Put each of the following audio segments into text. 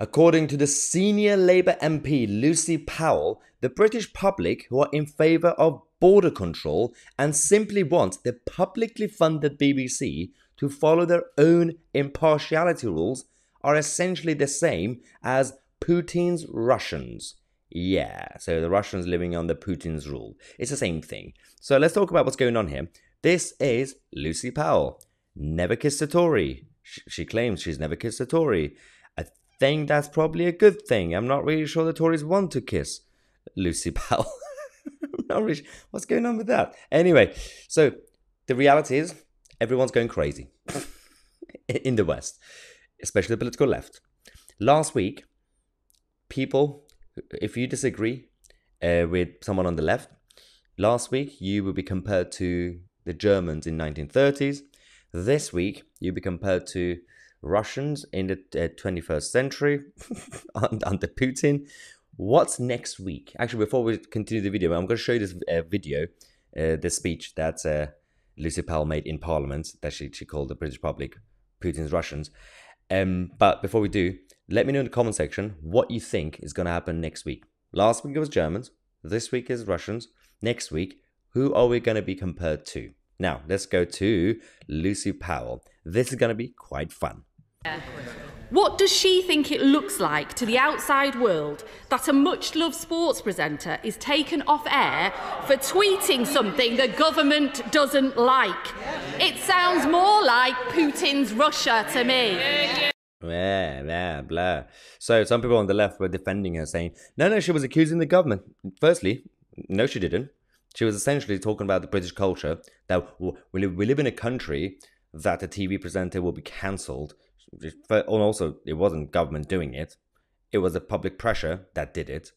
According to the senior Labour MP Lucy Powell, the British public who are in favour of border control and simply want the publicly funded BBC to follow their own impartiality rules are essentially the same as Putin's Russians. Yeah, so the Russians living under Putin's rule. It's the same thing. So let's talk about what's going on here. This is Lucy Powell. Never kissed a Tory. She claims she's never kissed a Tory. I think that's probably a good thing. I'm not really sure the Tories want to kiss Lucy Powell. Not really sure what's going on with that. Anyway, so the reality is everyone's going crazy in the West, especially the political left. Last week, people, if you disagree with someone on the left, last week you will be compared to the Germans in 1930s. This week you'll be compared to Russians in the 21st century under Putin. What's next week? Actually, before we continue the video, I'm going to show you this video, this speech that Lucy Powell made in Parliament that she called the British public Putin's Russians. But before we do, let me know in the comment section what you think is going to happen next week. Last week it was Germans. This week is Russians. Next week, who are we going to be compared to? Now, let's go to Lucy Powell. This is going to be quite fun. What does she think it looks like to the outside world that a much-loved sports presenter is taken off air for tweeting something the government doesn't like? It sounds more like Putin's Russia to me. Blah, blah. So some people on the left were defending her, saying, no, she was accusing the government. Firstly, no, she didn't. She was essentially talking about the British culture, that we live in a country that a TV presenter will be cancelled. And also, it wasn't government doing it. It was the public pressure that did it.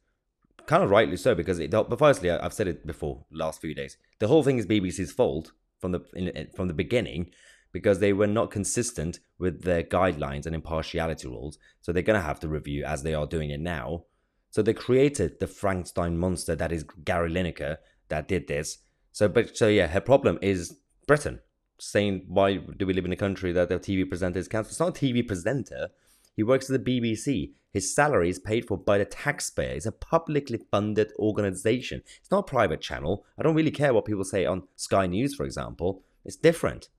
Kind of rightly so, because but firstly, I've said it before, last few days. The whole thing is BBC's fault from the beginning, because they were not consistent with their guidelines and impartiality rules. So they're going to have to review as they are doing it now. So they created the Frankenstein monster that is Gary Lineker that did this. So yeah, her problem is Britain. Saying, why do we live in a country that the TV presenter is cancelled? It's not a TV presenter. He works at the BBC. His salary is paid for by the taxpayer. It's a publicly funded organisation. It's not a private channel. I don't really care what people say on Sky News, for example. It's different.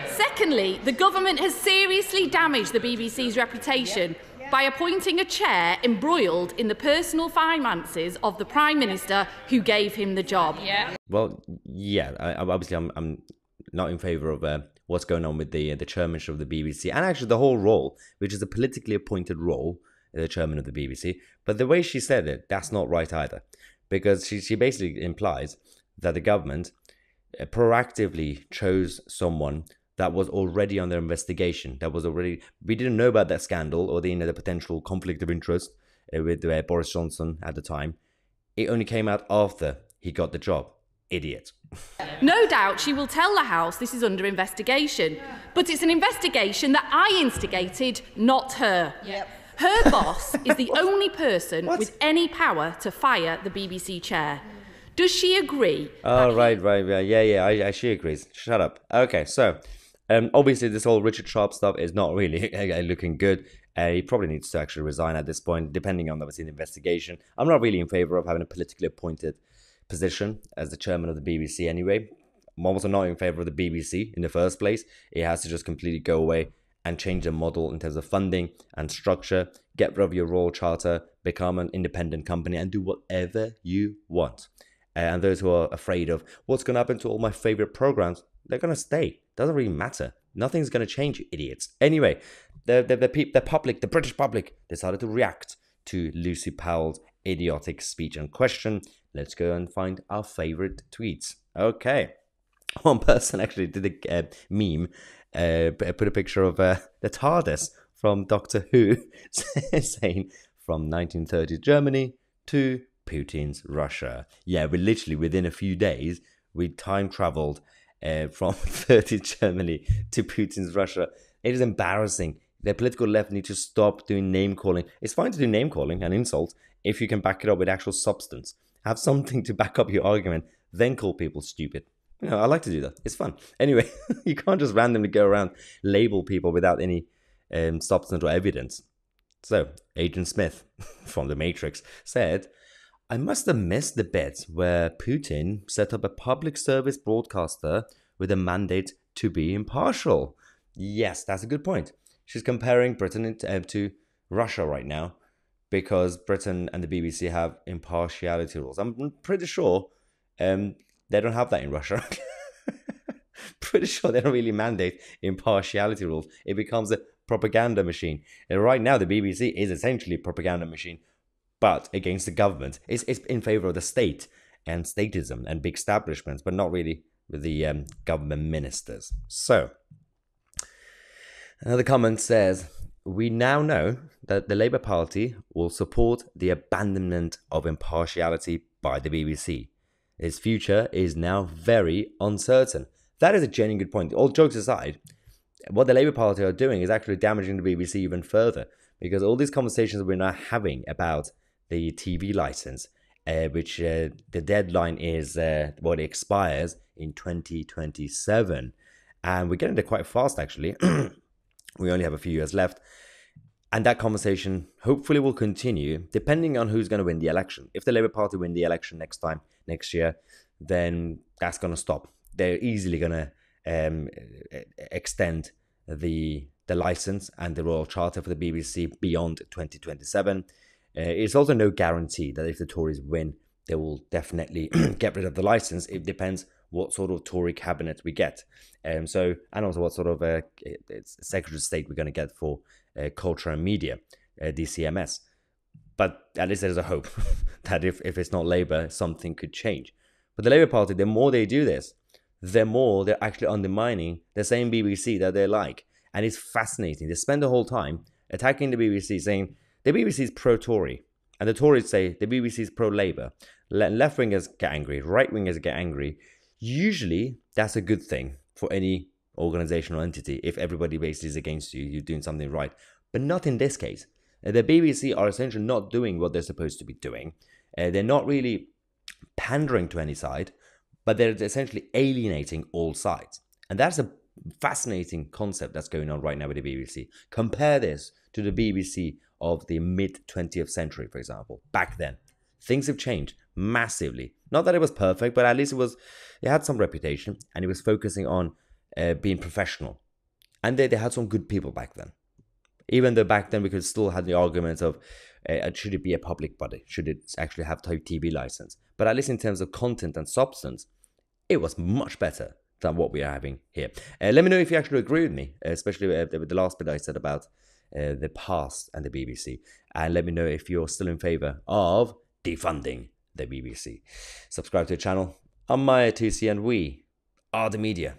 Secondly, the government has seriously damaged the BBC's reputation by appointing a chair embroiled in the personal finances of the Prime Minister who gave him the job. Well, yeah, obviously I'm not in favour of what's going on with the chairmanship of the BBC, and actually the whole role, which is a politically appointed role, the chairman of the BBC. But the way she said it, that's not right either, because she basically implies that the government proactively chose someone that was already under investigation, we didn't know about that scandal or the potential conflict of interest with Boris Johnson at the time. It only came out after he got the job. Idiot. No doubt she will tell the House this is under investigation, but it's an investigation that I instigated, not her. Her boss is the only person with any power to fire the BBC chair. Does she agree? Oh, right. Yeah, she agrees. Shut up. Okay, so obviously this whole Richard Sharp stuff is not really looking good. He probably needs to actually resign at this point, depending on obviously the investigation. I'm not really in favour of having a politically appointed position as the chairman of the BBC anyway. I'm also not in favour of the BBC in the first place. It has to just completely go away and change the model in terms of funding and structure, get rid of your Royal Charter, become an independent company and do whatever you want. And those who are afraid of what's going to happen to all my favourite programmes, they're going to stay. Doesn't really matter. Nothing's going to change, you idiots. Anyway, the British public decided to react to Lucy Powell's idiotic speech and question. Let's go and find our favorite tweets. Okay. One person actually did a meme, put a picture of the TARDIS from Doctor Who, saying from 1930s Germany to Putin's Russia. Yeah, we literally, within a few days, we time traveled from 30s Germany to Putin's Russia. It is embarrassing. The political left need to stop doing name calling. It's fine to do name calling and insult if you can back it up with actual substance. Have something to back up your argument, then call people stupid. You know, I like to do that. It's fun. Anyway, you can't just randomly go around label people without any substance or evidence. So, Agent Smith from The Matrix said, I must have missed the bit where Putin set up a public service broadcaster with a mandate to be impartial. Yes, that's a good point. She's comparing Britain to Russia right now because Britain and the BBC have impartiality rules. I'm pretty sure they don't have that in Russia. Pretty sure they don't really mandate impartiality rules. It becomes a propaganda machine. And right now, the BBC is essentially a propaganda machine, but against the government. It's in favor of the state and statism and big establishments, but not really with the government ministers. So, another comment says, we now know that the Labour Party will support the abandonment of impartiality by the BBC. Its future is now very uncertain. That is a genuine good point. All jokes aside, what the Labour Party are doing is actually damaging the BBC even further, because all these conversations we're now having about the TV license, which the deadline is it expires in 2027, and we're getting there quite fast actually. We only have a few years left, and that conversation hopefully will continue depending on who's going to win the election. If the Labour Party win the election next year, then that's going to stop. They're easily going to extend the license and the Royal Charter for the BBC beyond 2027. It's also no guarantee that if the Tories win, they will definitely get rid of the license. It depends what sort of Tory cabinet we get. And also what sort of Secretary of State we're going to get for Culture and Media, DCMS. But at least there's a hope that if it's not Labour, something could change. But the Labour Party, the more they do this, the more they're actually undermining the same BBC that they like. And it's fascinating. They spend the whole time attacking the BBC, saying the BBC is pro-Tory. And the Tories say the BBC is pro-Labour. Left-wingers get angry. Right-wingers get angry. Usually, that's a good thing for any organisation or entity. If everybody basically is against you, you're doing something right. But not in this case. The BBC are essentially not doing what they're supposed to be doing. They're not really pandering to any side, but they're essentially alienating all sides. And that's a fascinating concept that's going on right now with the BBC. Compare this to the BBC of the mid-20th century, for example. Back then, things have changed massively. Not that it was perfect, but at least it had some reputation, and it was focusing on being professional. And they had some good people back then. Even though back then we could still have the argument of should it be a public body? Should it actually have type TV license? But at least in terms of content and substance, it was much better than what we are having here. Let me know if you actually agree with me, especially with the last bit I said about the past and the BBC. And let me know if you're still in favour of defunding the BBC. Subscribe to the channel. I'm Mahyar, Tousi, and we are the media.